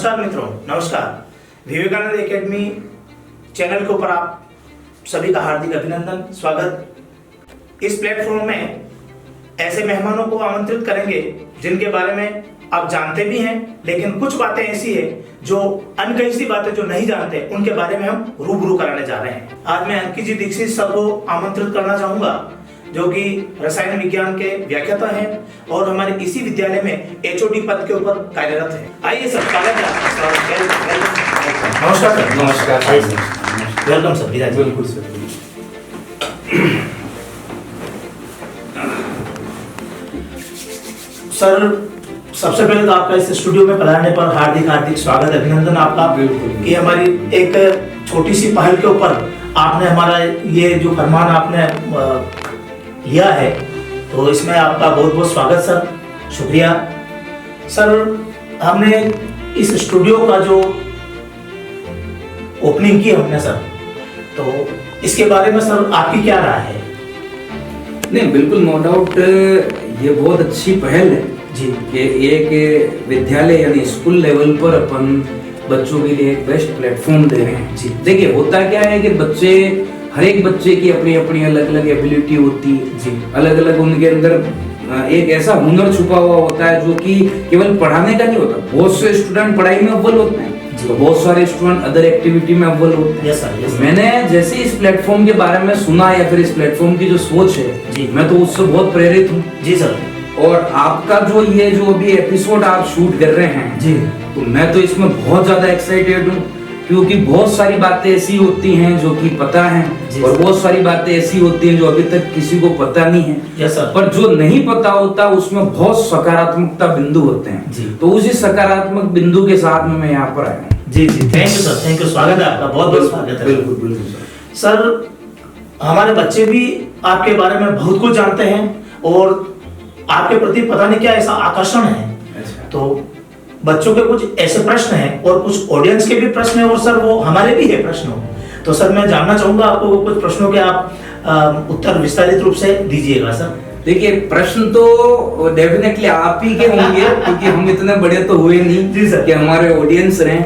नमस्कार मित्रों, नमस्कार। विवेकानंद एकेडमी चैनल के ऊपर आप सभी का हार्दिक अभिनंदन, स्वागत। इस प्लेटफॉर्म में ऐसे मेहमानों को आमंत्रित करेंगे जिनके बारे में आप जानते भी हैं, लेकिन कुछ बातें ऐसी है जो अनकही सी बातें जो नहीं जानते उनके बारे में हम रूबरू कराने जा रहे हैं। आज मैं अंकित जी दीक्षित सर को आमंत्रित करना चाहूंगा, जो कि रसायन विज्ञान के व्याख्याता हैं और हमारे इसी विद्यालय में एचओडी पद के ऊपर कार्यरत हैं। आइए सर, स्वागत है। नमस्कार सर। नमस्कार। Welcome sir. बिल्कुल सर। सर, सबसे पहले तो आपका इस स्टूडियो में पधारने पर हार्दिक स्वागत, अभिनंदन आपका। बिल्कुल। कि हमारी एक छोटी सी पहल के ऊपर आपने हमारा ये जो फरमान आपने लिया है, तो इसमें आपका बहुत बहुत स्वागत सर, शुक्रिया सर। हमने इस स्टूडियो का जो ओपनिंग की हमने सर, तो इसके बारे में सर आपकी क्या राय है? नहीं, बिल्कुल नो डाउट, ये बहुत अच्छी पहल है जी कि एक विद्यालय यानी स्कूल लेवल पर अपन बच्चों के लिए एक बेस्ट प्लेटफॉर्म दे रहे हैं। जी। देखिए, होता क्या है कि बच्चे, हर एक बच्चे की अपनी अपनी अलग अलग एबिलिटी होती है जी। अलग अलग उनके अंदर एक ऐसा हुनर छुपा हुआ होता है जो कि केवल पढ़ाने का नहीं होता। बहुत से स्टूडेंट पढ़ाई में अव्वल होते हैं, तो बहुत सारे स्टूडेंट अदर एक्टिविटी में अव्वल होते हैं। Yes sir, yes. मैंने जैसे इस प्लेटफॉर्म के बारे में सुना या फिर इस प्लेटफॉर्म की जो सोच है जी। मैं तो उससे बहुत प्रेरित हूँ। जी सर। और आपका जो ये जो अभी एपिसोड आप शूट कर रहे हैं जी, तो मैं तो इसमें बहुत ज्यादा एक्साइटेड हूँ, क्योंकि बहुत सारी बातें ऐसी होती हैं जो कि पता है और बहुत सारी बातें ऐसी होती हैं जो अभी तक किसी को पता नहीं है। Yes sir. पर जो नहीं पता होता उसमें बहुत सकारात्मकता बिंदु होते हैं जी। तो उसी सकारात्मक बिंदु के साथ में मैं यहाँ पर आया हूँ। जी जी, thank you sir, thank you, स्वागत है आपका, बहुत बहुत स्वागत है। बिल्कुल बिल्कुल सर, हमारे बच्चे भी आपके बारे में बहुत कुछ जानते हैं और आपके प्रति पता नहीं क्या ऐसा आकर्षण है। अच्छा। तो बच्चों के कुछ ऐसे प्रश्न हैं और कुछ ऑडियंस के भी प्रश्न हैं और सर वो हमारे भी है प्रश्न। तो सर मैं जानना चाहूंगा आपको कुछ प्रश्नों के आप उत्तर विस्तारित रूप से दीजिएगा सर। देखिए, प्रश्न तो डेफिनेटली आप ही के होंगे क्योंकि हम इतने बड़े तो हुए नहीं जी सर। कि हमारे ऑडियंस रहे।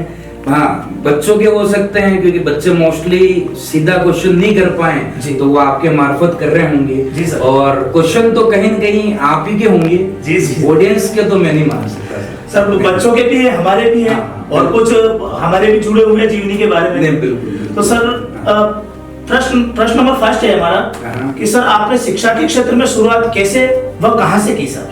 हाँ, बच्चों के हो सकते हैं क्योंकि बच्चे मोस्टली सीधा क्वेश्चन नहीं कर पाए जी। तो वो आपके मार्फत कर रहे होंगे। जी सर। और क्वेश्चन तो कहीं न कहीं आप ही के होंगे। जी जी। ऑडियंस के तो मैं नहीं मान सकता सर, बच्चों के भी है, हमारे भी हैं। हाँ। और कुछ हमारे भी जुड़े हुए हैं जीवनी के बारे में। नहीं, बिल्कुल। तो सर, प्रश्न नंबर फर्स्ट है हमारा हाँ। कि सर आपने शिक्षा के क्षेत्र में शुरुआत कैसे व कहां से की सर?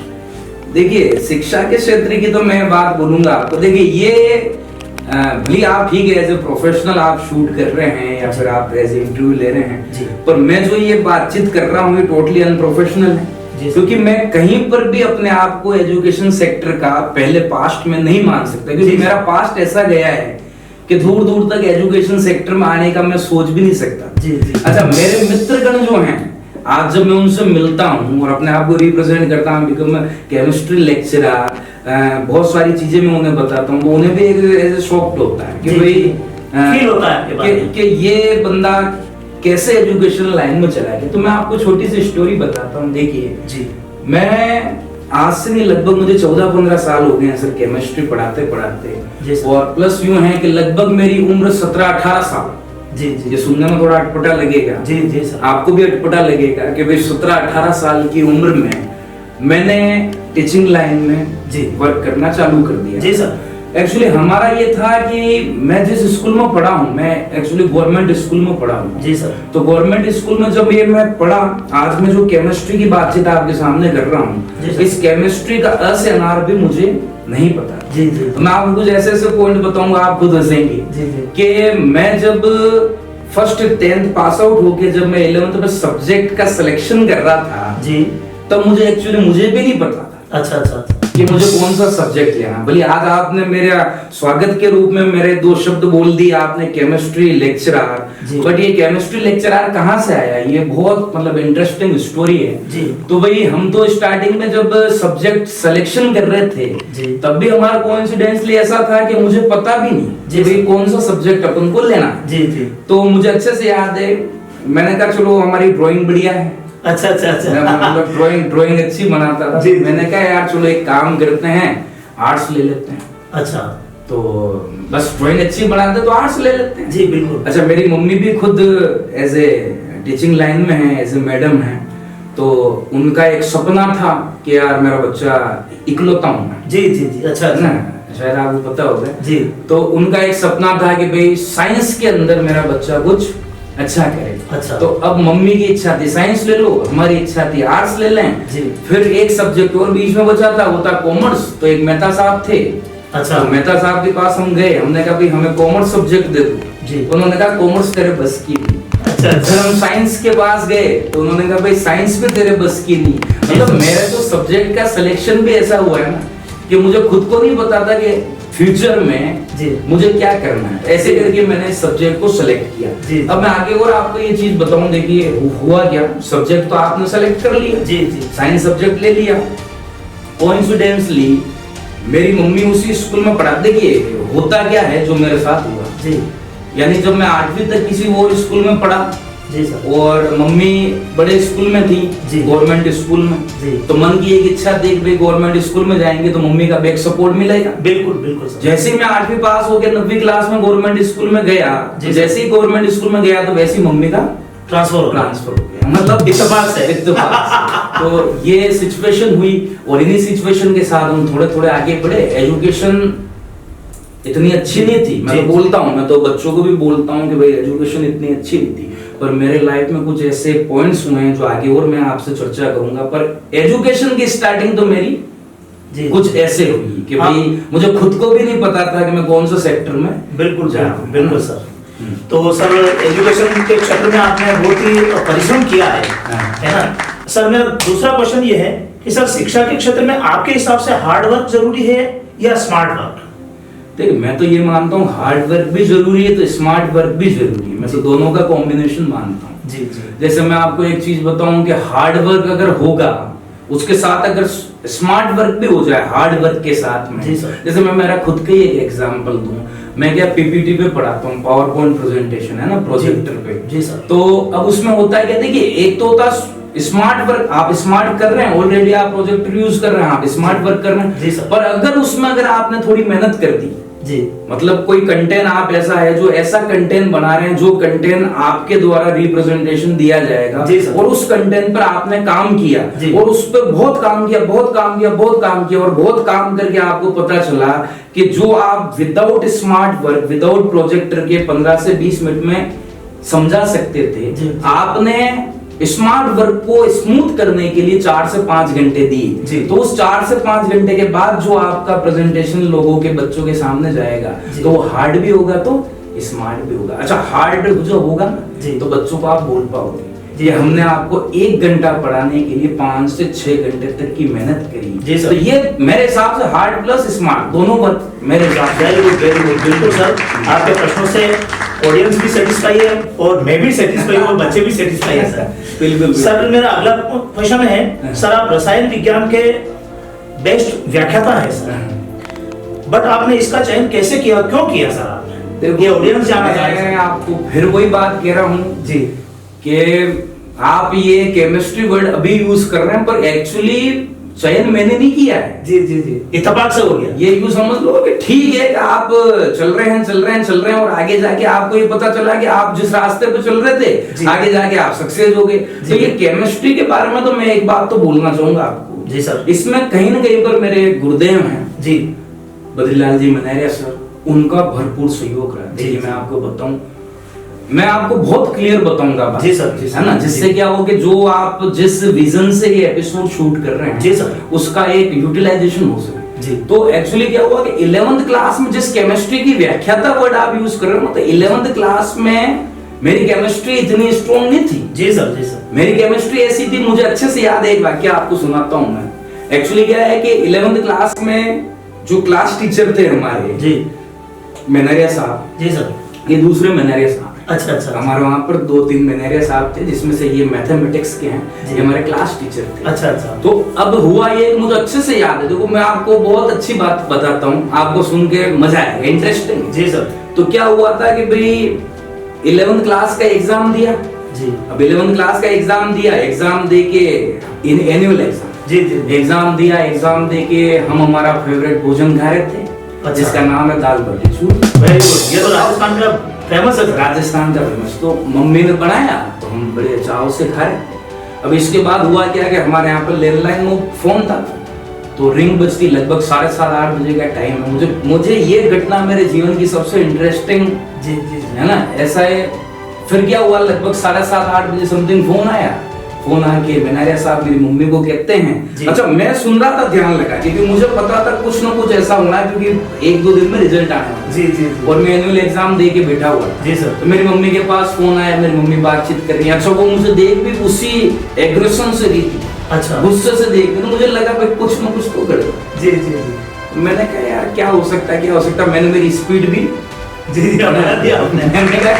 देखिए, शिक्षा के क्षेत्र की तो मैं बात बोलूंगा आपको। देखिए, ये भले आप ठीक है एज ए प्रोफेशनल आप शूट कर रहे हैं या फिर आप एज इंटरव्यू ले रहे हैं जी। पर मैं जो ये बातचीत कर रहा हूँ ये टोटली अनप्रोफेशनल है जी। क्योंकि मैं कहीं पर भी अपने आप को एजुकेशन सेक्टर का पहले पास्ट में नहीं मान सकता, क्योंकि जी। मेरा पास्ट ऐसा गया है कि दूर दूर तक एजुकेशन सेक्टर में आने का मैं सोच भी नहीं सकता। जी जी। अच्छा, मेरे मित्रगण जो हैं, आज जब मैं उनसे मिलता हूँ और अपने आप को रिप्रेजेंट करता हूँ, बिकम केमिस्ट्री लेक्चरर, बहुत सारी चीजें मैं उन्हें बताता हूँ, तो उन्हें भी एक शॉक्ड होता है कि भाई फील होता है कि ये बंदा कैसे एजुकेशन लाइन में चला गया। तो मैं आपको छोटी सी स्टोरी बताता हूँ। देखिए जी, मैं आज से नहीं, लगभग मुझे 14-15 साल हो गए हैं सर केमिस्ट्री पढ़ाते पढ़ाते, और प्लस यूं है कि लगभग मेरी उम्र 17-18 साल। जी जी। ये सुनने में थोड़ा अटपटा लगेगा, जी जी सर। आपको भी अटपटा लगेगा कि भाई 17-18 साल की उम्र में मैंने टीचिंग लाइन में जी वर्क करना चालू कर दिया। जी सर। एक्चुअली हमारा ये था कि मैं जिस स्कूल में पढ़ा हूँ, मैं एक्चुअली गवर्नमेंट स्कूल में पढ़ा हूँ। जी सर। तो गवर्नमेंट स्कूल में जब ये मैं पढ़ा, आज मैं जो केमिस्ट्री की बातचीत आपके सामने कर रहा जी हूँ, सर। इस केमिस्ट्री का अ से अनार भी मुझे नहीं पता। जी जी। तो मैं आपको कुछ ऐसे ऐसे पॉइंट बताऊंगा, आप खुद हंसेंगे जी जी। कि मैं जब फर्स्ट 10th पास आउट होके जब मैं 11th में सब्जेक्ट का सिलेक्शन कर रहा था जी। तब मुझे भी नहीं पता था अच्छा अच्छा अच्छा। कि मुझे कौन सा सब्जेक्ट लेना। भले आज आपने मेरा स्वागत के रूप में मेरे 2 शब्द बोल दिए, आपने केमिस्ट्री लेक्चरर, बट ये केमिस्ट्री लेक्चरर कहाँ से आया, ये बहुत मतलब इंटरेस्टिंग स्टोरी है जी। तो भाई हम तो स्टार्टिंग में जब सब्जेक्ट सिलेक्शन कर रहे थे जी। तब भी हमारा कोइंसिडेंटली ऐसा था कि मुझे पता भी नहीं जी। भाई कौन सा सब्जेक्ट अपन को लेना। जी जी। तो मुझे अच्छे से याद है, मैंने कहा चलो हमारी ड्राइंग बढ़िया है, अच्छा अच्छा अच्छा। मैं मतलब ड्राइंग अच्छी बनाता था। जी। मैंने कहा यार चलो एक काम करते हैं, आर्ट्स ले लेते हैं। अच्छा। तो बस ड्राइंग अच्छी बनाते तो आर्ट्स ले लेते हैं। जी बिल्कुल। अच्छा, मेरी मम्मी भी खुद एज ए टीचिंग लाइन में है, एज ए मैडम है, तो उनका एक सपना था कि यार मेरा बच्चा इकलौता हूं मैं। जी जी जी, अच्छा है ना, शायद आपको पता होगा जी। तो उनका एक सपना था कि भाई साइंस के अंदर मेरा बच्चा कुछ अच्छा करे। अच्छा। तो अब मम्मी की इच्छा थी साइंस ले लो, हमारी इच्छा थी आर्ट्स ले लें। जी। फिर एक सब्जेक्ट और बीच में बचा था, वो था कॉमर्स। तो एक मेहता साहब थे, अच्छा। तो मेहता साहब के पास हम गए, हमने कहा भाई हमें कॉमर्स सब्जेक्ट दे दो। जी। उन्होंने कहा कॉमर्स तेरे बस की नहीं। अच्छा फिर हम साइंस के पास गए तो उन्होंने कहा भाई साइंस भी तेरे बस की नहीं। मतलब मेरे तो सब्जेक्ट का सिलेक्शन भी ऐसा हुआ है ना कि मुझे खुद को नहीं पता था कि फ्यूचर में जी मुझे क्या करना है। ऐसे करके मैंने इस सब्जेक्ट को सिलेक्ट किया। जी। अब मैं आगे और आपको ये चीज बताऊं, देखिए हुआ क्या, सब्जेक्ट तो आपने सेलेक्ट कर लिया, जी जी, साइंस सब्जेक्ट ले लिया। कोइंसिडेंटली मेरी मम्मी उसी स्कूल में पढ़ा। देखिए होता क्या है जो मेरे साथ हुआ, जी यानी जब मैं 8वीं तक किसी और स्कूल में पढ़ा जी सर। और मम्मी बड़े स्कूल में थी, जी। गवर्नमेंट स्कूल में, जी। तो मन की एक इच्छा थी कि भाई गवर्नमेंट स्कूल में जाएंगे तो मम्मी का बैक सपोर्ट मिलेगा। बिल्कुल बिल्कुल सर। जैसे ही मैं 8वीं पास होकर 9वीं क्लास में गवर्नमेंट स्कूल में गया, जी। जैसे ही गवर्नमेंट स्कूल में गया तो वैसे ही मम्मी का ट्रांसफर हो गया। मतलब इत्तेफाक से। इत्तेफाक से। तो ये सिचुएशन हुई और इन्हीं सिचुएशन के साथ हम थोड़े थोड़े आगे बढ़े। एजुकेशन इतनी अच्छी नहीं थी, मैं तो बोलता हूँ, मैं तो बच्चों को भी बोलता हूँ कि भाई एजुकेशन इतनी अच्छी नहीं थी, पर मेरे लाइफ में कुछ ऐसे पॉइंट्स हुए हैं जो आगे और मैं आपसे चर्चा करूंगा। पर एजुकेशन की स्टार्टिंग तो मेरी जी कुछ ऐसे हुई कि भाई मुझे खुद को भी नहीं पता था कि मैं कौन सा सेक्टर में बिल्कुल जा रहा हूं। बिल्कुल सर। तो सर एजुकेशन के क्षेत्र में आपने बहुत ही परिश्रम किया है ना सर। मेरा दूसरा क्वेश्चन ये है कि सर शिक्षा के क्षेत्र में आपके हिसाब से हार्ड वर्क जरूरी है या स्मार्ट वर्क? देखिए मैं तो ये मानता हूँ हार्ड वर्क भी जरूरी है तो स्मार्ट वर्क भी जरूरी है। मैं तो दोनों का कॉम्बिनेशन मानता हूँ। जी जी। जैसे मैं आपको एक चीज बताऊं कि हार्ड वर्क अगर होगा उसके साथ अगर स्मार्ट वर्क भी हो जाए हार्ड वर्क के साथ में, जी सर। जैसे मैं मेरा खुद का ही एक एग्जांपल दूं, मैं क्या पीपीटी पे पढ़ाता हूँ, पावर पॉइंट प्रेजेंटेशन है ना प्रोजेक्टर पे। जी सर। तो अब उसमें होता है क्या, देखिए एक तो होता स्मार्ट वर्क, आप स्मार्ट कर रहे हैं ऑलरेडी, आप प्रोजेक्टर यूज कर रहे हैं, आप स्मार्ट वर्क कर रहे हैं। जी सर। पर अगर उसमें अगर आपने थोड़ी मेहनत कर दी, जी मतलब कोई कंटेंट आप ऐसा है जो ऐसा कंटेंट बना रहे हैं जो कंटेंट आपके द्वारा रिप्रेजेंटेशन दिया जाएगा और उस कंटेंट पर आपने काम किया और उस पर बहुत काम किया बहुत काम किया बहुत काम किया और बहुत काम करके आपको पता चला कि जो आप without smart work without projector के 15 से 20 मिनट में समझा सकते थे, आपने स्मार्ट वर्क को स्मूथ करने के लिए 4 से 5 घंटे दिए। तो उस 4 से 5 घंटे के बाद जो आपका प्रेजेंटेशन लोगों के बच्चों के सामने जाएगा तो वो हार्ड भी होगा तो स्मार्ट भी होगा। अच्छा हार्ड जो होगा तो बच्चों को आप बोल पाओगे जी हमने आपको 1 घंटा पढ़ाने के लिए 5 से 6 घंटे तक की मेहनत करी। तो ये मेरे हिसाब से हार्ड प्लस स्मार्ट दोनों वर्क मेरे हिसाब से। Very good very good. बिल्कुल सर, आपके प्रश्नों से ऑडियंस भी सेटिस्फाई है और मैं भी सेटिस्फाई हूं और बच्चे भी सेटिस्फाई है सर। बिल्कुल सर मेरा अगला क्वेश्चन है सर, आप रसायन विज्ञान के बेस्ट व्याख्याता है सर, बट आपने इसका चयन कैसे किया, क्यों किया सर आपने? ये ऑडियंस जानना चाहते हैं। मैं आपको फिर वही बात कह रहा हूँ जी कि आप ये केमिस्ट्री वर्ड अभी यूज कर रहे हैं पर एक्चुअली चयन मैंने नहीं किया है। जी जी जी, इत्तेफाक से हो गया। ये यूं समझ लो कि ठीक है कि आप चल रहे हैं और आगे जाके आपको ये पता चला कि आप जिस रास्ते पे चल रहे थे आगे जाके आप सक्सेस हो गए। तो ये केमिस्ट्री के बारे में तो मैं एक बात तो बोलना चाहूंगा आपको जी सर। इसमें कहीं ना कहीं पर मेरे गुरुदेव हैं जी बद्रीलाल जी मनेरिया सर, उनका भरपूर सहयोग रहा। देखिए मैं आपको बताऊं, मैं आपको बहुत क्लियर बताऊंगा बात जी सर, है ना, जिससे क्या हो कि जो आप जिस विजन से ये एपिसोड शूट कर रहे हैं जी सर उसका एक यूटिलाइजेशन हो सके जी। तो एक्चुअली क्या हुआ कि 11th क्लास में जिस केमिस्ट्री की व्याख्याता वर्ड आप यूज कर रहे हो तो 11th क्लास में मेरी केमिस्ट्री इतनी स्ट्रॉन्ग नहीं थी। जी सर जी सर। मेरी केमिस्ट्री ऐसी थी, मुझे अच्छे से याद है, एक वाक्य आपको सुनाता हूं मैं। एक्चुअली क्या है कि 11th क्लास में जो क्लास टीचर थे हमारे जी मनेरिया साहब, जी सर, ये दूसरे मनेरिया साहब। अच्छा अच्छा। हमारे वहाँ पर 2-3 मनेरिया साहब थे जिसमें से ये मैथमेटिक्स के हैं, ये हमारे क्लास टीचर थे। अच्छा अच्छा। तो अब हुआ ये मुझे अच्छे से याद है, देखो मैं आपको बहुत अच्छी बात बताता हूँ, आपको सुन के मजा आएगा, इंटरेस्टिंग। जी सर। तो क्या हुआ था कि भाई 11th क्लास का एग्जाम दिया जी। अब 11th क्लास का एग्जाम दिया, एग्जाम दे के एनुअल एग्जाम जी जी एग्जाम दिया, एग्जाम दे के हम हमारा फेवरेट भोजन खा रहे थे जिसका नाम है दाल बाटी चूरमा। वेरी गुड, ये तो राजस्थान का फेमस है। राजस्थान का फेमस। तो मम्मी ने बनाया तो हम बड़े चाव से खाए। अब इसके बाद हुआ क्या कि हमारे यहाँ पर लैंडलाइन में फोन था, तो रिंग बजती, लगभग 7:30-8 बजे का टाइम है। मुझे ये घटना मेरे जीवन की सबसे इंटरेस्टिंग है ना, ऐसा है। फिर क्या हुआ, लगभग 7:30-8 बजे समथिंग फोन आया। फोन आके बनारिया साहब मेरी मम्मी को कहते हैं, अच्छा मैं सुन रहा था ध्यान लगा, क्योंकि मुझे पता था कुछ ना कुछ ऐसा होना है, क्योंकि 1-2 दिन में रिजल्ट आना है। जी। और मैं एनुअल एग्जाम दे के बैठा हुआ जी सर। तो मेरी मम्मी के पास फोन आया, मेरी मम्मी बातचीत कर रही है। अच्छा वो मुझे देख भी उसी एग्रेशन से रही थी, अच्छा गुस्से से देख, तो मुझे लगा भाई कुछ ना कुछ तो गड़बड़। जी। मैंने कहा यार क्या हो सकता है, क्या हो सकता है। मैंने मेरी स्पीड भी बढ़ा दिया आपने। मैंने कहा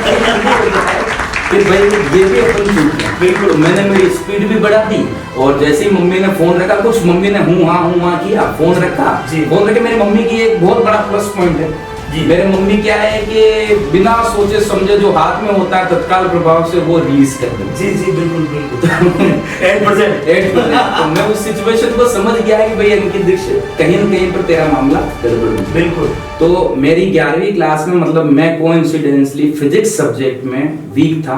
कि भाई ये भी अपन चूक गया। बिल्कुल, मैंने मेरी स्पीड भी बढ़ा दी। और जैसे ही मम्मी ने फोन रखा, कुछ मम्मी ने हूँ हाँ किया, फोन रखा। फोन रखे, मेरी मम्मी की एक बहुत बड़ा प्लस पॉइंट है। मेरे मम्मी क्या है कि बिना सोचे समझे जो हाथ में होता है तत्काल प्रभाव से वो रिलीज कर देते। जी बिल्कुल 8%। तो मैं उस सिचुएशन को समझ गया कि भाई अंकित दीक्षित कहीं न कहीं पर तेरा मामला गड़बड़ है। बिल्कुल। तो मेरी 11वीं क्लास में, मतलब मैं कोइंसिडेंटली फिजिक्स सब्जेक्ट में वीक था,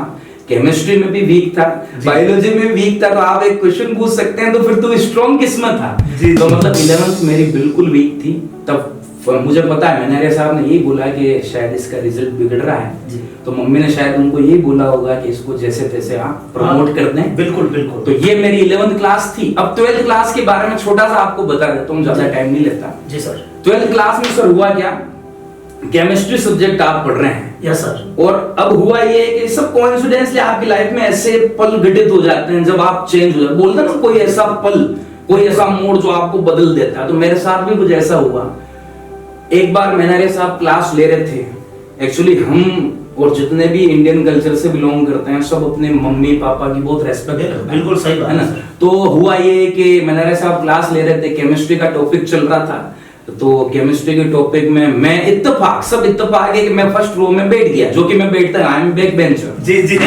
केमिस्ट्री में भी वीक था, बायोलॉजी में वीक था। तो आप एक क्वेश्चन पूछ सकते हैं तो फिर तो स्ट्रॉन्ग किस्मत था। तो मतलब 11th मेरी बिल्कुल वीक थी। तब मुझे पता है मैनेजर साहब ने यही बोला कि शायद इसका रिजल्ट बिगड़ रहा है, तो मम्मी ने शायद उनको यही बोला होगा कि इसको जैसे तैसे आप प्रमोट कर दें। बिल्कुल। तो ये मेरी 11th क्लास थी। अब 12th क्लास के बारे में छोटा सा आपको बता देता हूँ, ज्यादा टाइम नहीं लेता। जी सर। 12th क्लास में सर हुआ क्या, केमिस्ट्री सब्जेक्ट आप पढ़ रहे हैं। Yes sir. और अब हुआ ये कि सब कोइंसिडेंटली आपकी लाइफ में ऐसे पल घटित हो जाते हैं जब आप चेंज हो जाते, बोलते ना कोई ऐसा पल, कोई ऐसा मोड़ जो आपको बदल देता है। तो मेरे साथ भी कुछ ऐसा हुआ। एक बार मैनेजर साहब क्लास ले रहे थे। एक्चुअली हम और जितने भी इंडियन कल्चर से बिलोंग करते हैं सब अपने मम्मी पापा की बहुत रेस्पेक्ट करते हैं। बिल्कुल सही बात है ना। तो हुआ ये कि मैनेजर साहब क्लास ले रहे थे, केमिस्ट्री का टॉपिक चल रहा था। तो केमिस्ट्री के टॉपिक में मैं सब इत्तेफाक है कि मैं फर्स्ट रो में बैठ गया, जो कि मैं बैठता आई एम बैक बेंचर। जी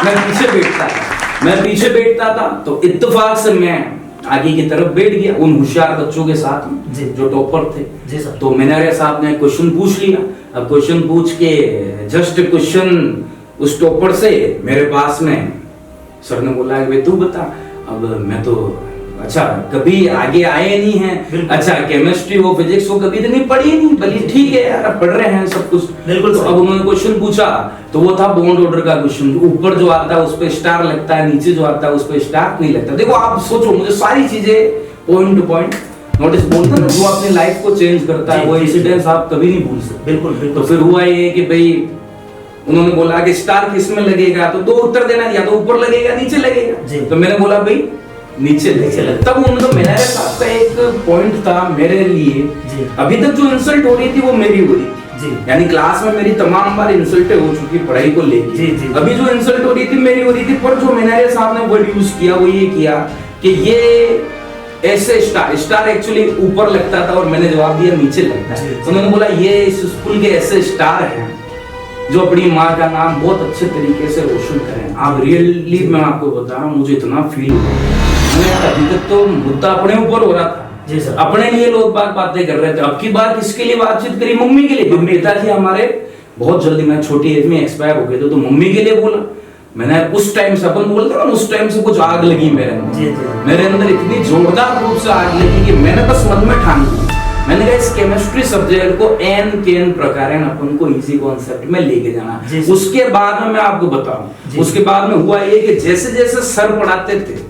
मैं पीछे बैठता था। तो इत्तेफाक से मैं आगे की तरफ बैठ गया उन होशियार बच्चों के साथ में जो टॉपर थे। जी सर। तो मैनेजर साहब ने क्वेश्चन पूछ लिया। अब क्वेश्चन पूछ के जस्ट क्वेश्चन उस टॉपर से मेरे पास में, सर ने बोला कि भाई तू बता। अब मैं तो अच्छा कभी आगे आए नहीं है, अच्छा केमिस्ट्री हो फिजिक्स हो कभी तो नहीं पढ़ी नहीं, भले ठीक है यार पढ़ रहे हैं सब कुछ। बिल्कुल। तो अब उन्होंने क्वेश्चन पूछा तो वो था बॉन्ड ऑर्डर का क्वेश्चन। ऊपर जो आता है उस पे स्टार लगता है, नीचे जो आता है उस पे स्टार नहीं लगता। देखो आप सोचो, मुझे सारी चीजें पॉइंट टू पॉइंट नोटिस बोलते ना, जो अपनी लाइफ को चेंज करता है वो इंसिडेंस आप कभी नहीं भूल सकते। बिल्कुल। तो फिर हुआ ये कि भाई उन्होंने बोला कि स्टार किस में लगेगा, तो 2 उत्तर देना, या तो ऊपर लगेगा नीचे लगेगा। तो मैंने बोला भाई नीचे लगेगा। तब उनको मैनेजर साहब का एक पॉइंट था मेरे लिए, अभी तक जो इंसल्ट हो रही थी वो मेरी हो रही थी। यानी क्लास में मेरी तमाम बार इंसल्टें हो चुकी पढ़ाई को लेकर, अभी जो इंसल्ट हो रही थी मेरी हो रही थी। पर जो मैनेजर साहब ने वर्ड यूज किया वो ये किया कि ये ऐसे स्टार एक्चुअली ऊपर लगता था और मैंने जवाब दिया नीचे लगता है। उन्होंने बोला ये इस स्कूल के ऐसे स्टार हैं जो अपनी माँ का नाम बहुत अच्छे तरीके से रोशन करें। आप रियली मैं आपको बता रहा हूँ, मुझे इतना फील हुआ। अभी तक तो मुद्दा अपने ऊपर हो रहा था। जी सर। अपने लिए लोग बातें कर रहे थे। अब की बार किसके लिए बातचीत करी, मम्मी के लिए। क्योंकि पिताजी हमारे बहुत जल्दी, मैं छोटी एज में एक्सपायर हो गए थे, तो मम्मी के लिए बोला। मैंने उस टाइम से, अपन बोलते ना उस टाइम से कुछ आग लगी मेरे अंदर। मेरे अंदर इतनी जोरदार रूप से आग लगी कि मैंने बस मन में ठान लिया, मैंने कहा इस केमिस्ट्री सब्जेक्ट को एन प्रकारेण अपन को इजी कॉन्सेप्ट में लेके जाना। उसके बाद में मैं आपको बताऊं, उसके बाद में हुआ ये कि जैसे जैसे सर पढ़ाते थे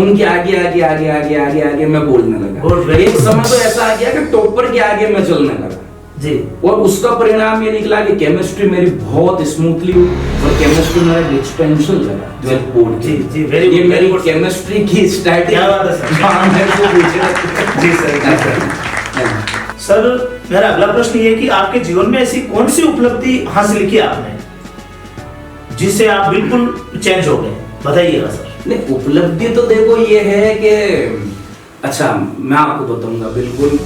उनके आगे मैं बोलने लगा। एक समय तो ऐसा आ गया कि टॉपर के आगे मैं चलने लगा। जी। और उसका परिणाम ये निकला कि केमिस्ट्री मेरी बहुत स्मूथली हुई और केमिस्ट्री मेरा डिस्टेंशन लगा 12th बोर्ड। जी ये मेरी केमिस्ट्री की स्टार्टिंग। क्या बात है सर। जी सर। सर मेरा अगला प्रश्न ये कि आपके जीवन में ऐसी कौन सी उपलब्धि हासिल की आपने जिससे आप बिल्कुल चेंज हो गए, बताइएगा सर। नहीं, उपलब्धि तो देखो ये है कि अच्छा मैं आपको बताऊंगा बिल्कुल,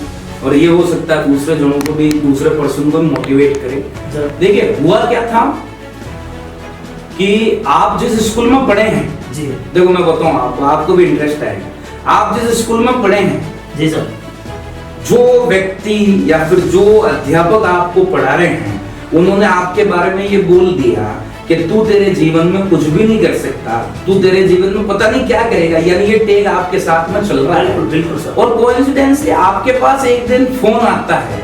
और ये हो सकता है दूसरे जनों को भी, दूसरे पर्सन को मोटिवेट करे। देखिए हुआ क्या था कि आप जिस स्कूल में पढ़े हैं, जी देखो मैं बताऊं आपको भी इंटरेस्ट आएगा। आप जिस स्कूल में पढ़े हैं, जी सर, जो व्यक्ति या फिर जो अध्यापक आपको पढ़ा रहे हैं उन्होंने आपके बारे में ये बोल दिया कि तू तेरे जीवन में कुछ भी नहीं कर सकता, तू तेरे जीवन में पता नहीं क्या करेगा, यानी ये टैग आपके साथ में चल रहा है। बिल्कुल सर। और कोइंसिडेंस आपके पास एक दिन फोन आता है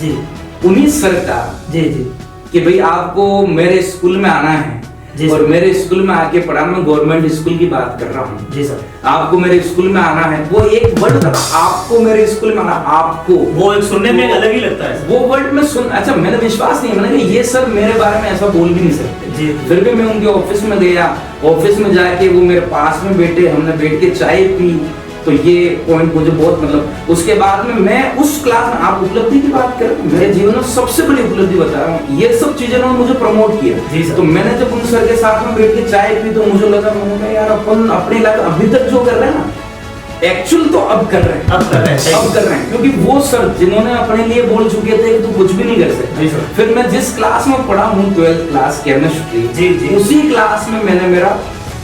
जी उन्हीं सर का जी जी कि भाई आपको मेरे स्कूल में आना है जी और सर। मेरे स्कूल में आके पढ़ा, मैं गवर्नमेंट स्कूल की बात कर रहा हूँ। जी सर। आपको मेरे स्कूल में आना है, वो एक वर्ड था, आपको मेरे स्कूल में आना, आपको, वो एक सुनने में अलग ही लगता है। वो वर्ड में सुन, अच्छा मैंने विश्वास नहीं, मैंने कहा ये सर मेरे बारे में ऐसा बोल भी नहीं सकते जी। फिर भी मैं उनके ऑफिस में गया, ऑफिस में जाके वो मेरे पास में बैठे, हमने बैठ के चाय पी, तो ये पॉइंट मुझे बहुत मतलब, उसके बाद में मैं उस क्लास में, आप उपलब्धि की बात करें, मेरे जीवन में सबसे बड़ी उपलब्धि बता रहा हूँ, ये सब चीजें उन्होंने मुझे प्रमोट किया। तो मैंने जब उन सर के साथ में बैठ के चाय पी तो मुझे लगा, मैंने कहा यार अपन अपने लाइफ अभी तक जो कर रहे हैं ना, एक्चुअल तो अब कर रहे हैं, अब कर रहे हैं, क्योंकि वो सर जिन्होंने अपने लिए बोल चुके थे कि तू कुछ भी नहीं कर सकता। फिर मैं जिस क्लास में पढ़ा हूँ 12th क्लास केमिस्ट्री, उसी क्लास में मैंने मेरा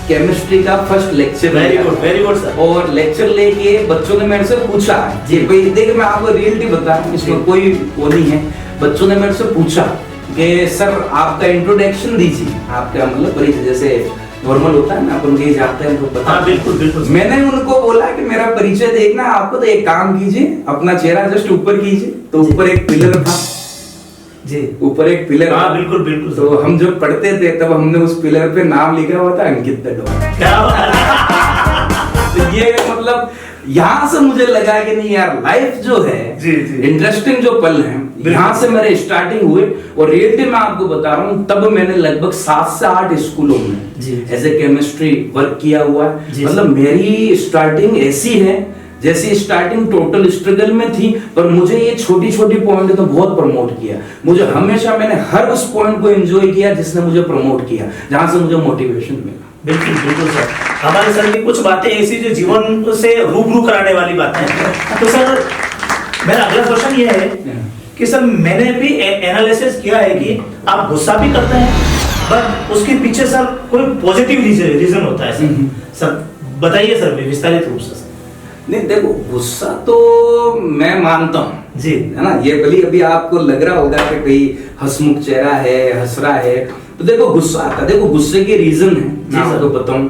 केमिस्ट्री का first lecture, very good sir. और लेक्चर लेके बच्चों ने मेरे से पूछा जी भाई, देख मैं आपको रियलिटी बता रहा हूँ, इसमें कोई वो नहीं है, बच्चों ने मेरे से पूछा कि सर आपका इंट्रोडक्शन दीजिए, आपका मतलब परिचय जैसे नॉर्मल होता है ना, अपन कहीं जाते हैं तो पता। हाँ, बिल्कुल बिल्कुल। मैंने उनको बोला कि मेरा परिचय देखना आपको, तो एक काम कीजिए, अपना चेहरा जस्ट ऊपर कीजिए, तो ऊपर एक पिलर था जी, ऊपर एक पिलर। हाँ बिल्कुल बिल्कुल। तो हम जब पढ़ते थे तब हमने उस पिलर पे नाम लिखा हुआ था अंकित दडोर। तो ये मतलब यहाँ से मुझे लगा कि नहीं यार, लाइफ जो है जी जी, इंटरेस्टिंग जो पल है, यहाँ से मेरे स्टार्टिंग हुए। और रियलिटी में आपको बता रहा हूँ, तब मैंने लगभग 7 से 8 स्कूलों में एज ए केमिस्ट्री वर्क किया हुआ है। मतलब मेरी स्टार्टिंग ऐसी है जैसी स्टार्टिंग टोटल स्ट्रगल में थी, पर मुझे ये छोटी छोटी पॉइंट तो बहुत प्रमोट किया। मुझे हमेशा, मैंने हर उस पॉइंट को एंजॉय किया जिसने मुझे प्रमोट किया, जहां से मुझे मोटिवेशन मिला। बिल्कुल बिल्कुल सर। हमारे सर की कुछ बातें ऐसी जो जीवन से रूबरू कराने वाली बातें हैं। तो सर मेरा अगला क्वेश्चन ये है कि सर मैंने भी एनालिसिस किया है कि आप गुस्सा भी करते हैं, बट उसके पीछे सर कोई पॉजिटिव रीजन होता है सर। सर बताइए सर विस्तारित रूप से। नहीं देखो, गुस्सा तो मैं मानता हूँ जी, है ना, ये भले अभी आपको लग रहा होगा कि कोई हंसमुख चेहरा है, हंस रहा है, तो देखो गुस्सा आता है। देखो गुस्से के रीजन है, मैं आपको बताऊं,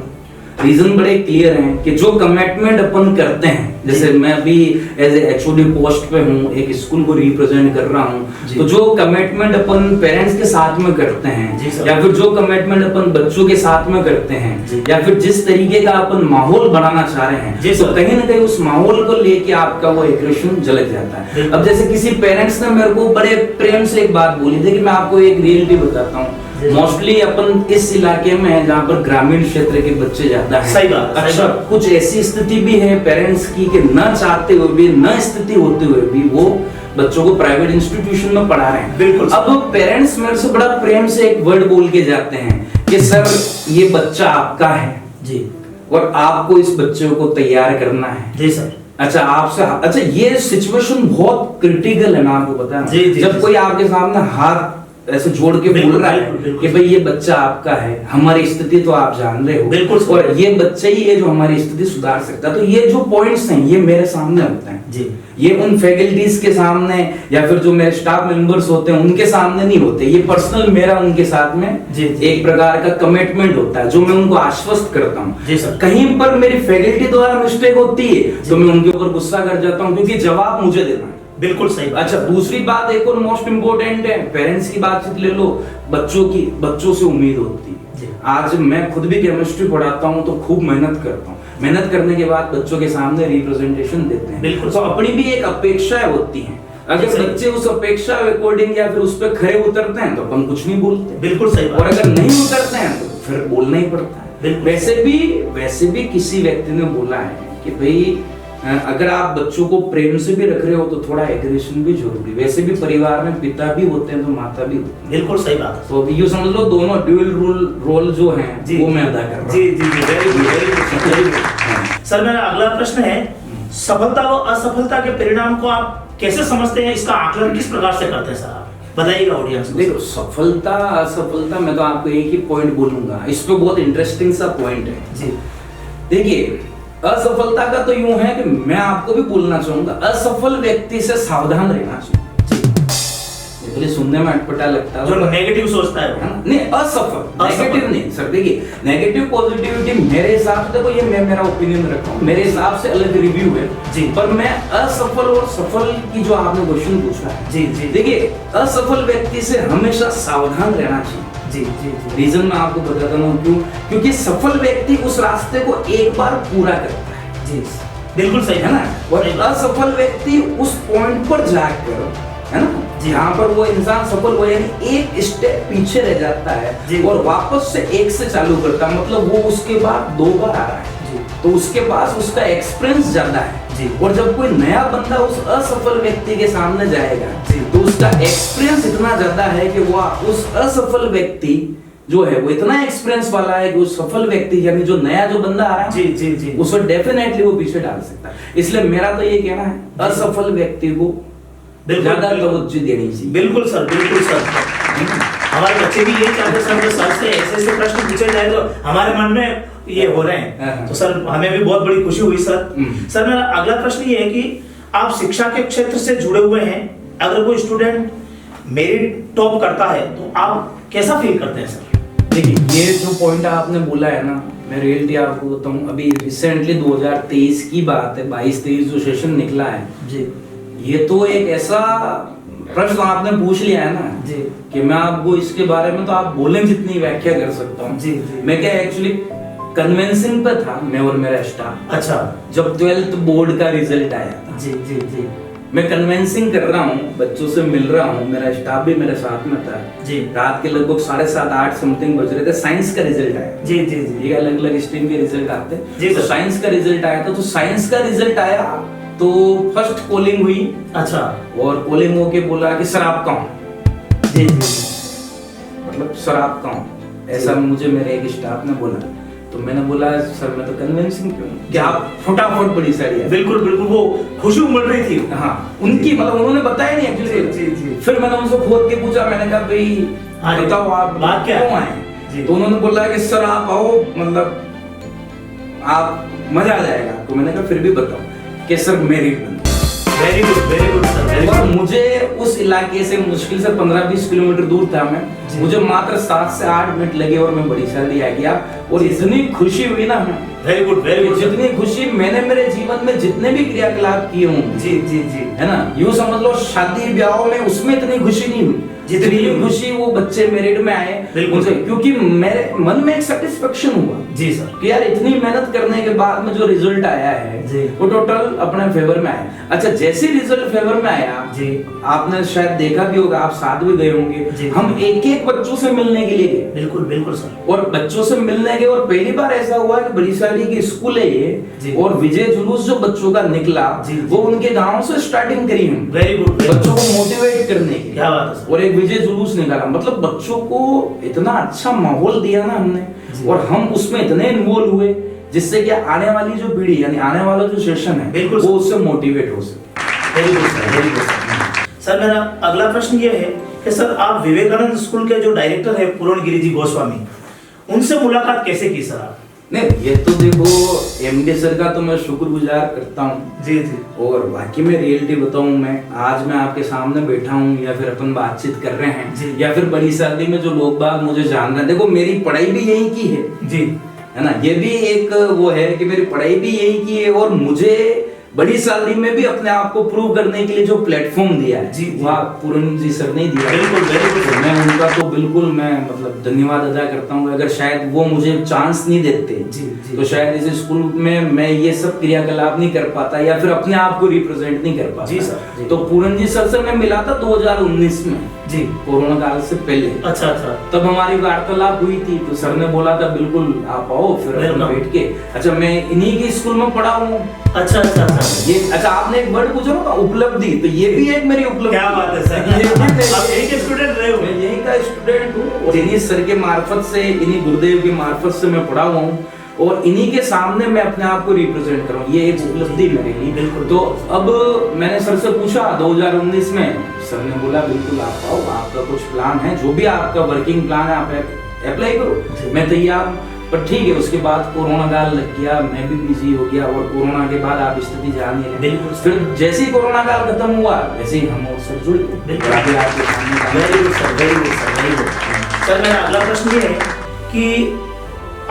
रीजन बड़े क्लियर हैं कि जो कमिटमेंट अपन करते हैं, जैसे मैं अभी एज ए एचओडी पोस्ट पे हूँ, एक स्कूल को रिप्रेजेंट कर रहा हूँ, तो जो कमिटमेंट अपन पेरेंट्स के साथ में करते हैं, या फिर जो कमिटमेंट अपन बच्चों के साथ में करते हैं, या फिर जिस तरीके का अपन माहौल बनाना चाह रहे हैं, तो कहीं ना कहीं उस माहौल को लेके आपका वो एग्रेशन झलक जाता है। अब जैसे किसी पेरेंट्स ने मेरे को बड़े प्रेम से एक बात बोली थी कि मैं आपको एक रियलिटी बताता हूँ, मोस्टली अपन इस इलाके में है जहाँ पर ग्रामीण क्षेत्र के बच्चे ज्यादा हैं। सही बात। अच्छा, कुछ ऐसी स्थिति भी है पेरेंट्स की कि न चाहते हुए भी, न स्थिति होते हुए भी वो बच्चों को प्राइवेट इंस्टीट्यूशन में पढ़ा रहे हैं। बिल्कुल। अब पेरेंट्स मेरे से बड़ा प्रेम से एक वर्ड बोल के जाते हैं कि सर ये बच्चा आपका है जी, और आपको इस बच्चे को तैयार करना है। जी सर। अच्छा आपसे, अच्छा ये सिचुएशन बहुत क्रिटिकल है, मैं आपको बता रहा हूं। जब कोई आपके सामने हाथ ऐसे जोड़ के बोल रहा है कि भाई ये बच्चा आपका है, हमारी स्थिति तो आप जान रहे हो, बिल्कुल, और ये बच्चा ही है जो हमारी स्थिति सुधार सकता है। तो ये जो पॉइंट्स हैं ये मेरे सामने होते हैं जी, ये उन फैकल्टीज के सामने या फिर जो मेरे स्टाफ मेंबर्स होते हैं उनके सामने नहीं होते। ये पर्सनल मेरा उनके साथ में एक प्रकार का कमिटमेंट होता है जो मैं उनको आश्वस्त करता हूँ। कहीं पर मेरी फैकल्टी द्वारा मिस्टेक होती है तो मैं उनके ऊपर गुस्सा कर जाता हूँ, क्योंकि जवाब मुझे देना है। बिल्कुल सही। अच्छा, दूसरी बात एक और मोस्ट इंपोर्टेंट है, पेरेंट्स की बातचीत ले लो, बच्चों से उम्मीद होती है। आज मैं खुद भी केमिस्ट्री पढ़ाता हूँ तो खूब मेहनत करता हूँ, मेहनत करने के बाद बच्चों के सामने रिप्रेजेंटेशन देते हैं। बिल्कुल। तो अपनी भी एक अपेक्षाएं होती हैं, अगर बच्चे उस अपेक्षा अकॉर्डिंग या फिर उस पर खरे उतरते हैं तो अपन कुछ नहीं बोलते। बिल्कुल सही। और अगर नहीं उतरते हैं तो फिर बोलना ही पड़ता है। वैसे भी किसी व्यक्ति ने बोला है कि भाई अगर आप बच्चों को प्रेम से भी रख रहे हो तो थोड़ा एग्रेशन भी जरूरी। वैसे भी परिवार में पिता भी होते हैं तो माता भी होती है। बिल्कुल सही बात है। तो ये समझ लो दोनों ड्यूअल रोल जो हैं वो मैं अदा कर रहा हूं। जी जी जी, वेरी गुड। सर मेरा अगला प्रश्न है, सफलता व असफलता के परिणाम को आप कैसे समझते हैं, इसका आकलन किस प्रकार से करते हैं सर, आप बताइएगा ऑडियंस को। देखो, सफलता असफलता मैं तो आपको एक ही पॉइंट बोलूंगा, इस पे बहुत इंटरेस्टिंग सा पॉइंट है जी। देखिए, असफलता का तो यूं है कि मैं आपको भी बोलना चाहूंगा, असफल व्यक्ति से सावधान रहना चाहिए। ये सुनने में अटपटा लगता है, जो नेगेटिव सोचता है नहीं, असफल, नेगेटिव नहीं सर। देखिए नेगेटिव पॉजिटिविटी मेरे हिसाब से, देखो ये मैं मेरा ओपिनियन रख रहा हूँ, मेरे हिसाब से अलग रिव्यू है जी, पर मैं असफल और सफल की जो आपने क्वेश्चन पूछा है जी जी, देखिए असफल व्यक्ति से हमेशा सावधान रहना चाहिए। जी जी जी, रीजन मैं आपको बताता हूँ क्यों, क्योंकि सफल व्यक्ति उस रास्ते को एक बार पूरा करता है। जी बिल्कुल सही है ना, और असफल व्यक्ति उस पॉइंट पर जाकर, है ना, जहाँ पर वो इंसान सफल हुआ यानी एक स्टेप पीछे रह जाता है और वापस से एक से चालू करता है, मतलब वो उसके बाद 2 बार आ रहा है तो उसके पास उसका एक्सपीरियंस ज्यादा है जी। और जब कोई नया बंदा उस असफल व्यक्ति के सामने जाएगा तो उसका एक्सपीरियंस इतना ज्यादा है कि वो उस असफल व्यक्ति जो है वो इतना एक्सपीरियंस वाला है कि उस सफल व्यक्ति यानी जो नया जो बंदा आ रहा है जी जी जी, उसको डेफिनेटली वो पीछे डाल सकता है। इसलिए मेरा तो ये कहना है असफल व्यक्ति को ज्यादा तवज्जो देनी चाहिए। बिल्कुल सर, बिल्कुल सर। हमारे बच्चे भी यही चाहते सर, सर से ऐसे प्रश्न पूछे जाए तो हमारे मन में ये हो रहे हैं, तो सर हमें भी बहुत बड़ी खुशी हुई सर। सर मेरा अगला प्रश्न ये है कि आप शिक्षा के क्षेत्र से जुड़े हुए हैं, अगर कोई स्टूडेंट मेरिट टॉप करता है तो आप कैसा फील करते हैं सर? देखिए ये जो पॉइंट आपने बोला है ना, मैं रियलिटी आपको बताऊं, अभी रिसेंटली 2023 की बात है, 22-23 जो सेशन निकला है जी, ये तो एक ऐसा प्रश्न आपने पूछ लिया है ना जी कि मैं आपको इसके बारे में तो आप बोलें जितनी व्याख्या कर सकता हूँ जी जी। मैं क्या एक्चुअली कन्वेंसिंग पे था, मैं और मेरा स्टाफ। अच्छा, जब 12th बोर्ड का रिजल्ट आया था जी जी जी, मैं कन्वेंसिंग कर रहा हूँ, बच्चों से मिल रहा हूँ, मेरा स्टाफ भी मेरे साथ में था जी। रात के लगभग 7:30-8 समथिंग बज रहे थे, साइंस का रिजल्ट आया। जी जी जी, ये अलग अलग स्ट्रीम के रिजल्ट आते हैं जी तो सर। साइंस का रिजल्ट आया था, तो साइंस का रिजल्ट आया तो फर्स्ट कॉलिंग हुई। अच्छा, और कॉलिंग होके बोला कि सर आप कौन? जी जी, मतलब सर आप कौन, ऐसा मुझे मेरे एक स्टाफ ने बोला। तो मैंने बोला सर मैं तो कन्विंसिंग क्यों कि आप फटाफट बड़ी सारी है। बिल्कुल बिल्कुल, वो खुशी उमड़ रही थी। हाँ उनकी मतलब उन्होंने बताया नहीं एक्चुअली। जी जी, फिर मैंने उनसे खोद के पूछा, मैंने कहा भाई हाँ जी, बताओ आप बात क्या क्यों है? आए? जी। तो उन्होंने बोला कि सर आप आओ, मतलब आप मजा आ जाएगा। तो मैंने कहा फिर भी बताओ कि सर मेरिट बन। वेरी गुड सर, वेरी और गुड। मुझे उस इलाके से मुश्किल से 15-20 किलोमीटर दूर था मैं, मुझे मात्र 7 से 8 मिनट लगे और मैं बड़ी सैलरी आ गया। और इतनी खुशी हुई ना, वेरी गुड जितनी खुशी मैंने मेरे जीवन में जितने भी क्रियाकलाप किए होंगे, जी जी जी, है ना, यूं समझ लो शादी ब्याह में उसमें इतनी खुशी नहीं हुई जितनी खुशी वो बच्चे मेरिट में आए मुझे, क्योंकि मेरे मन में एक सेटिस्फेक्शन हुआ जी सर कि यार इतनी मेहनत करने के बाद में जो रिजल्ट आया है जी, वो टोटल अपने फेवर में आया। अच्छा जैसे रिजल्ट फेवर में आया जी, आपने शायद देखा भी होगा, आप साथ भी गए होंगे, हम एक एक बच्चों से मिलने के लिए गए। बिल्कुल बिल्कुल सर। और बच्चों से मिलने गए और पहली बार ऐसा हुआ कि बड़ी सारी की स्कूल है ये, और विजय जुलूस जो बच्चों का निकला वो उनके गांव से स्टार्टिंग करी हम। वेरी गुड, बच्चों को मोटिवेट करने की, क्या बात है। और एक विजय जुलूस निकाला, मतलब बच्चों को इतना अच्छा माहौल दिया ना हमने, और हम उसमें इतने इन्वॉल्व हुए जिससे कि आने वाली जो पीढ़ी यानी आने वाला जो सेशन है बिल्कुल वो उससे मोटिवेट हो सके। Very good sir, very good sir. Sir मेरा अगला प्रश्न ये है कि सर आप विवेकानंद स्कूल के जो डायरेक्टर है पूरणगिरी जी गोस्वामी, उनसे मुलाकात कैसे की सर आप? नहीं ये तो देखो एमडी सर का तो मैं शुक्रगुजार करता हूँ जी जी, और बाकी मैं रियलिटी बताऊं, मैं आज मैं आपके सामने बैठा हूँ या फिर अपन बातचीत कर रहे हैं या फिर बड़ी शादी में जो लोग बाग मुझे जान रहे हैं, देखो मेरी पढ़ाई भी यही की है जी, है ना, ये भी एक वो है कि मेरी पढ़ाई भी यही की है, और मुझे बड़ी सैलरी में भी अपने आप को प्रूव करने के लिए जो प्लेटफॉर्म दिया है जी, वह पूरन जी सर ने दिया। बिल्कुल वेरी गुड, मैं उनका तो बिल्कुल मैं मतलब धन्यवाद अदा करता हूँ। अगर शायद वो मुझे चांस नहीं देते जी, जी, तो शायद इस स्कूल में मैं ये सब क्रियाकलाप नहीं कर पाता या फिर अपने आप को रिप्रेजेंट नहीं कर पाता। जी सर, जी। तो पूरन जी सर से मैं मिला था 2019 में जी, कोरोना काल से पहले। अच्छा अच्छा, तब हमारी वार्तालाप हुई थी तो सर ने बोला था बिल्कुल आप आओ, फिर अपन बैठ के। अच्छा मैं इन्हीं की स्कूल में पढ़ा हूँ। अच्छा अच्छा अच्छा, ये अच्छा आपने एक वर्ड पूछा ना उपलब्धि, तो ये भी एक मेरी उपलब्धि। क्या बात है सर, ये भी मैं आप यही के स्टूडेंट रहे हो? मैं यही का स्टूडेंट हूँ और इन्हीं सर के मार्फत से, इन्हीं गुरुदेव के मार्फत से मैं पढ़ा हुआ हूँ और इन्हीं के सामने मैं अपने आप को रिप्रेजेंट कर रहा हूँ, ये एक उपलब्धि मेरे लिए। बिल्कुल। तो अब मैंने सर से पूछा 2019 में, सर ने बोला बिल्कुल आप आओ, आपका कुछ प्लान है, जो भी आपका वर्किंग प्लान है आप अप्लाई करो, मैं तैयार हूँ। पर ठीक है, उसके बाद कोरोना काल लग गया, मैं भी बिजी हो गया, और कोरोना के बाद आप स्थिति जान ही रहे। बिल्कुल। फिर जैसे ही कोरोना काल खत्म हुआ वैसे ही हम उससे जुड़ गए। बिल्कुल। आगे आपके सामने very good sir, very good sir, very good. Sir मेरा अगला प्रश्न ये है कि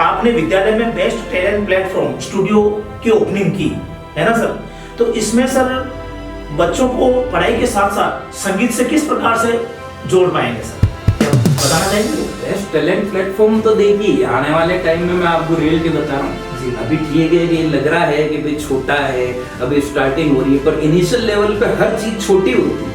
आपने विद्यालय में बेस्ट टैलेंट प्लेटफॉर्म स्टूडियो की ओपनिंग की है ना सर, तो इसमें सर बच्चों को पढ़ाई के साथ साथ संगीत से किस प्रकार से जोड़ पाएंगे सर, बताना चाहेंगे? बेस्ट टैलेंट प्लेटफॉर्म तो देखिए आने वाले टाइम में मैं आपको रियल के बता रहा हूँ जी। अभी ठीक है, ये लग रहा है कि भाई छोटा है, अभी स्टार्टिंग हो रही है, पर इनिशियल लेवल पे हर चीज छोटी होती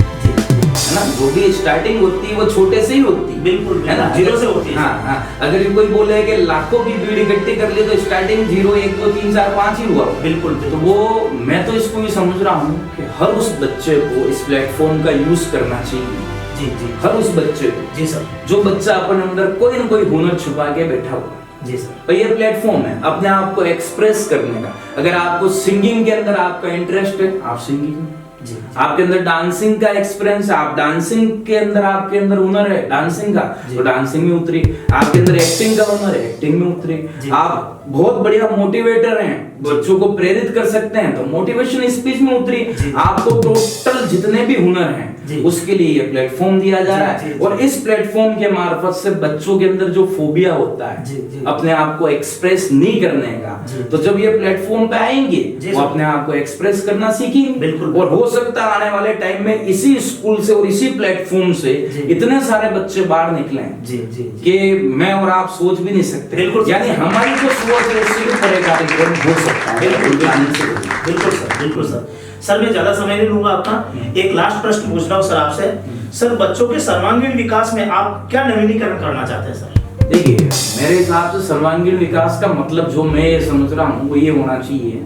है ना, जो भी स्टार्टिंग होती है वो छोटे से ही होती है। बिल्कुल, है ना, जीरो से होती है। हाँ हाँ, अगर ये कोई बोले कि लाखों की भीड़ इकट्ठी कर ले तो स्टार्टिंग 0 1 2 3 4 5 ही हुआ। बिल्कुल। तो वो मैं तो इसको भी समझ रहा हूँ कि हर उस बच्चे को इस प्लेटफॉर्म का यूज करना चाहिए। जी जी, हर उस बच्चे को, जी सर, जो बच्चा अपने अंदर कोई ना कोई हुनर छुपा के बैठा हुआ, जी सर, तो ये प्लेटफॉर्म है अपने आप को एक्सप्रेस करने का। अगर आपको सिंगिंग के अंदर आपका इंटरेस्ट है, आप सिंगिंग, जी, आपके अंदर डांसिंग का एक्सपीरियंस है, आप डांसिंग के अंदर आपके अंदर हुनर है डांसिंग का, तो डांसिंग में उतरी। आपके अंदर एक्टिंग का हुनर है, एक्टिंग में उतरी। आप बहुत बढ़िया मोटिवेटर हैं, बच्चों को प्रेरित कर सकते हैं, तो मोटिवेशन स्पीच में उतरी। आपको टोटल जितने भी हुनर हैं उसके लिए ये प्लेटफॉर्म दिया जा रहा है, और इस प्लेटफॉर्म के मार्फत से बच्चों के अंदर जो फोबिया होता है अपने आप को एक्सप्रेस नहीं करने का, तो जब ये प्लेटफॉर्म पे आएंगे वो अपने आप को एक्सप्रेस करना सीखेंगे। बिल्कुल। और हो सकता है आने वाले टाइम में इसी स्कूल से और इसी प्लेटफॉर्म से इतने सारे बच्चे बाहर निकले जी जी, कि मैं और आप सोच भी नहीं सकते। बिल्कुल। यानी हमारी जो सोच है उससे भी बड़े कार्यक्रम हो सकता है। बिल्कुल बिल्कुल बिल्कुल सर, बिल्कुल सर। सर मैं ज्यादा समय नहीं लूंगा आपका, एक लास्ट प्रश्न पूछ रहा हूँ सर आपसे। सर बच्चों के सर्वांगीण विकास में आप क्या नवीनीकरण करना चाहते हैं सर? देखिए मेरे हिसाब से सर्वांगीण विकास का मतलब जो मैं ये समझ रहा हूँ वो ये होना चाहिए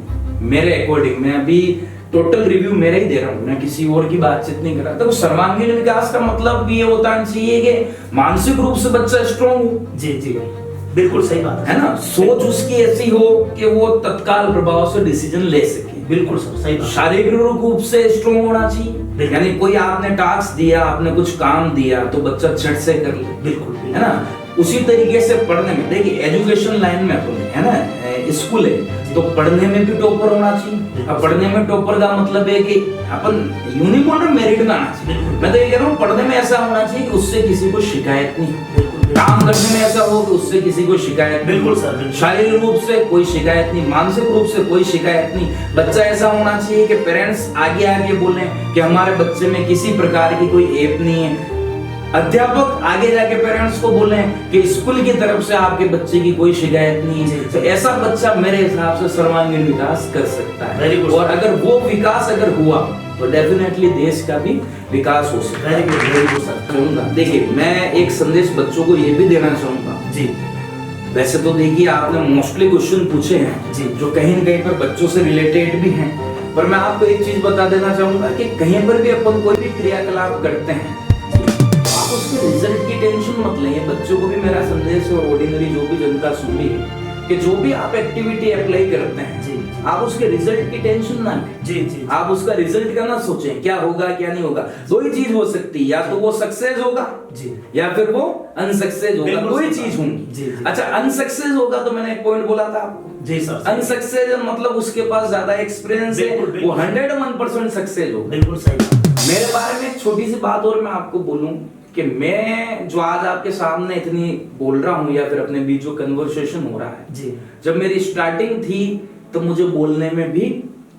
मेरे अकॉर्डिंग। मैं अभी टोटल रिव्यू मेरा ही दे रहा हूँ, मैं किसी और की बातचीत नहीं कर रहा। तो सर्वांगीण विकास का मतलब ये होता चाहिए कि मानसिक रूप से बच्चा स्ट्रॉन्ग हो। जी जी, बिल्कुल सही बात है ना, सोच उसकी ऐसी हो कि वो तत्काल प्रभाव से डिसीजन ले सके। बिल्कुल सर, सही बात। शारीरिक रूप से स्ट्रॉन्ग होना चाहिए, यानी कोई आपने टास्क दिया, आपने कुछ काम दिया तो बच्चा झट से कर ले। बिल्कुल, है ना। उसी तरीके से पढ़ने में, देखिए एजुकेशन लाइन में अपन है ना, स्कूल है तो पढ़ने में भी टॉपर होना चाहिए। अब पढ़ने में टॉपर का मतलब है कि अपन यूं नहीं बोल रहे मेरिट में आना चाहिए, मैं तो ये कह रहा हूँ पढ़ने में ऐसा होना चाहिए कि उससे किसी को शिकायत नहीं, काम करने में ऐसा हो कि उससे किसी को शिकायत। बिल्कुल सर। शारीरिक रूप से कोई शिकायत नहीं, मानसिक रूप से कोई शिकायत नहीं। बच्चा ऐसा होना चाहिए कि पेरेंट्स आगे आगे बोलें कि हमारे बच्चे में किसी प्रकार की कोई ऐप नहीं है। अध्यापक आगे जाके पेरेंट्स को बोलें कि स्कूल की तरफ से आपके बच्चे की कोई शिकायत नहीं है। तो ऐसा बच्चा मेरे हिसाब से सर्वांगीण विकास कर सकता है। और अगर वो विकास अगर हुआ तो डेफिनेटली देश का भी विकास हो सकता है। चाहूंगा, देखिए मैं एक संदेश बच्चों को ये भी देना चाहूंगा जी। वैसे तो देखिए आपने मोस्टली क्वेश्चन पूछे हैं जी जो कहीं न कहीं पर बच्चों से रिलेटेड भी हैं, पर मैं आपको एक चीज बता देना चाहूंगा कि कहीं पर भी अपन कोई भी क्रियाकलाप करते हैं आप उसके रिजल्ट की टेंशन मत लें। बच्चों को भी मेरा संदेश है और ऑर्डिनरी जो भी जनता सुन रही है कि जो भी आप एक्टिविटी अप्लाई करते हैं जी, आप उसके रिजल्ट की टेंशन ना लें जी जी। आप उसका रिजल्ट का ना सोचें क्या होगा क्या नहीं होगा। दो ही चीज हो सकती है, या तो वो सक्सेस होगा जी या फिर वो अनसक्सेस होगा, दो ही चीज होंगी। अच्छा अनसक्सेस होगा तो मैंने एक पॉइंट बोला था आपको जी सर, अनसक्सेस मतलब उसके पास ज्यादा एक्सपीरियंस है, वो 101% सक्सेस होगा। बिल्कुल सही। मेरे बारे में एक छोटी सी बात और मैं आपको बोलूं कि मैं जो आज आपके सामने इतनी बोल रहा हूँ या फिर अपने बीच जो कन्वर्सेशन हो रहा है जी, जब मेरी स्टार्टिंग थी तो मुझे बोलने में भी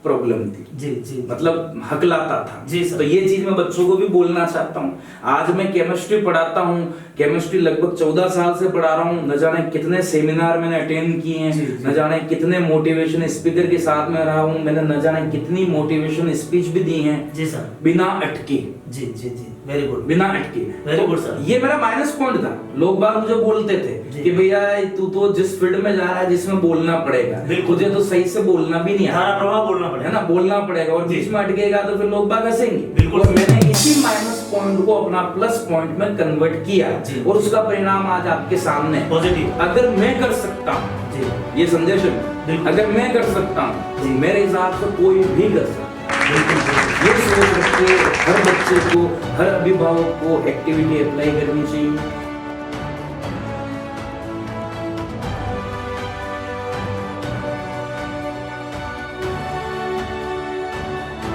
प्रॉब्लम थी जी जी, मतलब हकलाता था जी सर। तो ये चीज मैं बच्चों को भी बोलना चाहता हूँ। आज मैं केमिस्ट्री पढ़ाता हूँ, केमिस्ट्री लगभग 14 साल से पढ़ा रहा हूँ। न जाने कितने सेमिनार मैंने अटेंड किए हैं, न जाने कितने मोटिवेशन स्पीकर के साथ में रहा हूँ, मैंने न जाने कितनी मोटिवेशन स्पीच भी दी है जी सर, बिना अटके जी जी जी। वेरी गुड, बिना अटके। Very good sir. ये मेरा माइनस पॉइंट था। लोग बाग मुझे बोलते थे कि भैया तू तो जिस फील्ड में जा रहा है जिसमें बोलना पड़ेगा, तुझे तो सही से बोलना भी नहीं आता, प्रभाव बोलना पड़ेगा है ना, बोलना पड़ेगा और बीच में अटकेगा तो फिर लोग बाग हंसेंगे। बिल्कुल, मैंने इसी माइनस पॉइंट को अपना प्लस पॉइंट में कन्वर्ट किया और उसका परिणाम आज आपके सामने पॉजिटिव। अगर मैं कर सकता हूँ ये संदेश है, अगर मैं कर सकता हूँ मेरे हिसाब से कोई भी कर सकता है। ये सोच रखते हर बच्चे को, हर अभिभावक को एक्टिविटी अप्लाई करनी चाहिए।